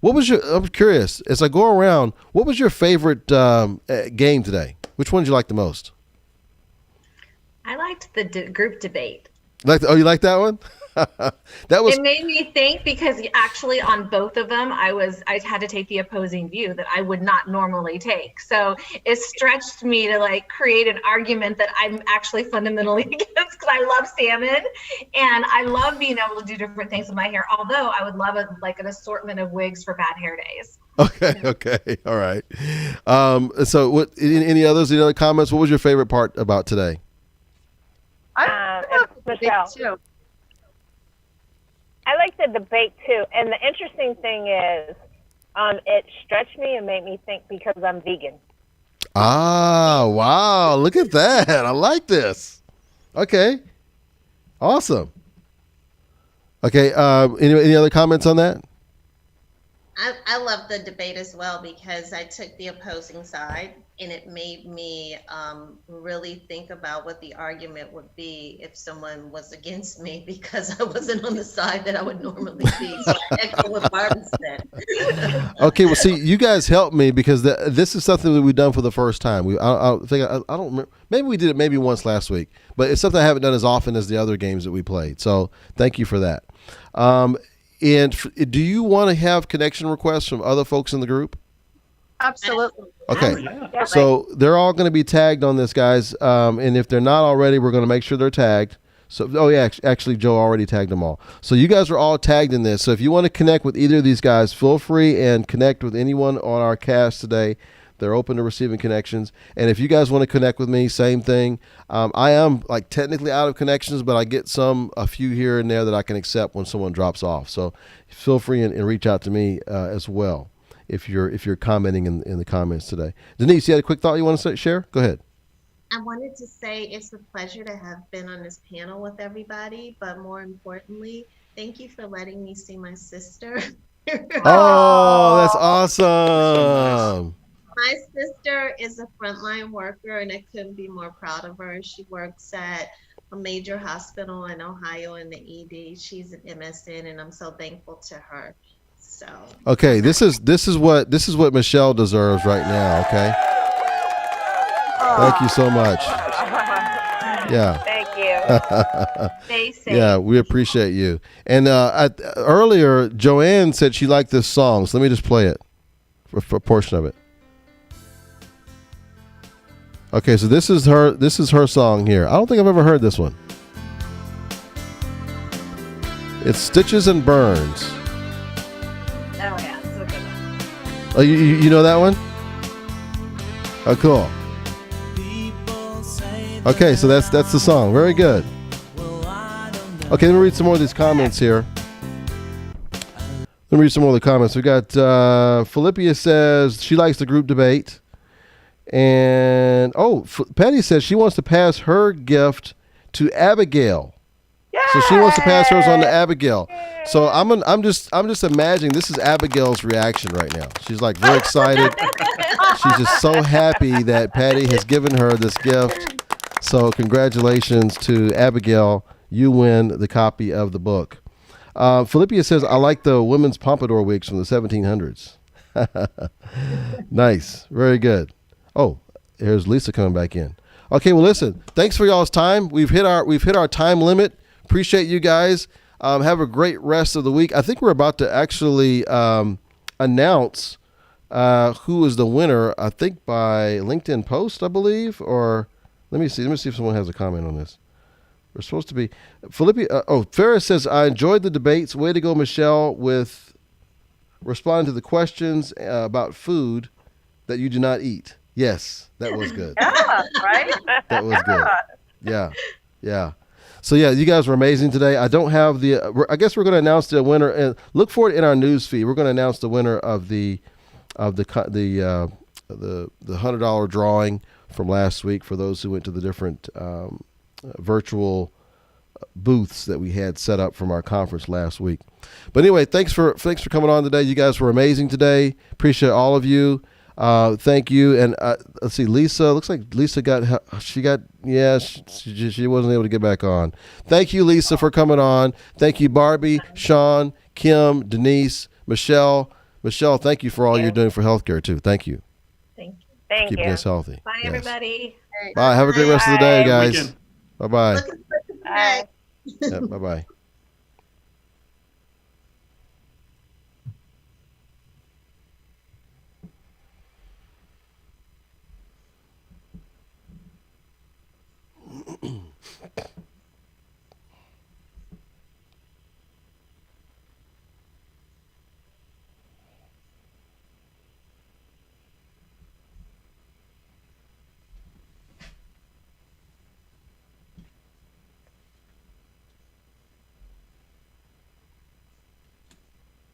S1: I'm curious, as I go around, what was your favorite game today? Which one did you like the most?
S7: I liked the group debate.
S1: You like that one? That was.
S7: It made me think because actually on both of them, I had to take the opposing view that I would not normally take. So it stretched me to like create an argument that I'm actually fundamentally against because I love salmon and I love being able to do different things with my hair. Although I would love an assortment of wigs for bad hair days.
S1: Okay, all right. So what? Any other comments? What was your favorite part about today?
S3: Michelle.
S2: Too.
S3: I like the debate too, and the interesting thing is, it stretched me and made me think because I'm vegan.
S1: Ah, wow! Look at that. I like this. Okay, awesome. Okay. Any other comments on that?
S4: I love the debate as well because I took the opposing side and it made me really think about what the argument would be if someone was against me because I wasn't on the side that I would normally be. So I echo what Barbi said.
S1: Okay, well, see, you guys helped me because this is something that we've done for the first time. I don't remember. Maybe we did it maybe once last week, but it's something I haven't done as often as the other games that we played. So thank you for that. And do you want to have connection requests from other folks in the group?
S2: Absolutely.
S1: Okay.
S5: Yeah.
S1: So they're all going to be tagged on this, guys. And if they're not already, we're going to make sure they're tagged. So, actually, Joe already tagged them all. So you guys are all tagged in this. So if you want to connect with either of these guys, feel free and connect with anyone on our cast today. They're open to receiving connections. And if you guys want to connect with me, same thing. I am technically out of connections, but I get a few here and there that I can accept when someone drops off. So feel free and reach out to me as well if you're commenting in the comments today. Denise, you had a quick thought you want to share? Go ahead.
S4: I wanted to say it's a pleasure to have been on this panel with everybody, but more importantly, thank you for letting me see my sister.
S1: Oh, that's awesome.
S4: My sister is a frontline worker, and I couldn't be more proud of her. She works at a major hospital in Ohio in the ED. She's an MSN, and I'm so thankful to her. So
S1: okay, this is what Michelle deserves right now. Okay, thank you so much. Yeah.
S3: Thank you.
S7: Stay safe.
S1: Yeah, we appreciate you. And earlier, Joanne said she liked this song, so let me just play it for a portion of it. Okay, so this is her song here. I don't think I've ever heard this one. It's Stitches and Burns.
S7: Oh yeah, it's a good one.
S1: Oh, you know that one? Oh, cool. Okay, so that's the song. Very good. Okay, let me read some more of these comments here. Let me read some more of the comments. We got Philippia says she likes the group debate. And Patty says she wants to pass her gift to Abigail. Yay! So she wants to pass hers on to Abigail. So I'm just imagining this is Abigail's reaction right now. She's like very excited. She's just so happy that Patty has given her this gift. So congratulations to Abigail. You win the copy of the book. Philippia says, I like the women's pompadour wigs from the 1700s. Nice. Very good. Oh, here's Lisa coming back in. Okay, well, listen. Thanks for y'all's time. We've hit our time limit. Appreciate you guys. Have a great rest of the week. I think we're about to actually announce who is the winner. I think by LinkedIn post, I believe. Or let me see if someone has a comment on this. We're supposed to be Ferris says, I enjoyed the debates. Way to go, Michelle, with responding to the questions about food that you do not eat. Yes, that was good.
S2: Yeah, right?
S1: That was good. Yeah. So yeah, you guys were amazing today. I don't have I guess we're going to announce the winner, and look for it in our news feed. We're going to announce the winner of the $100 drawing from last week for those who went to the different virtual booths that we had set up from our conference last week. But anyway, thanks for coming on today. You guys were amazing today. Appreciate all of you. Thank you. And let's see, Lisa. Looks like Lisa she wasn't able to get back on. Thank you, Lisa, for coming on. Thank you, Barbi, Sean, Kim, Denise, Michelle, Michelle, thank you for all you're doing for healthcare too. Thank you.
S7: Thank you.
S3: Thank
S1: Keeping
S3: you.
S1: us healthy.
S7: Bye,
S1: Yes.
S7: everybody.
S1: Bye. Have a great rest of the day,
S3: Bye.
S1: guys.
S5: Weekend.
S1: Bye bye.
S4: Looking for the
S3: Bye.
S1: Bye bye.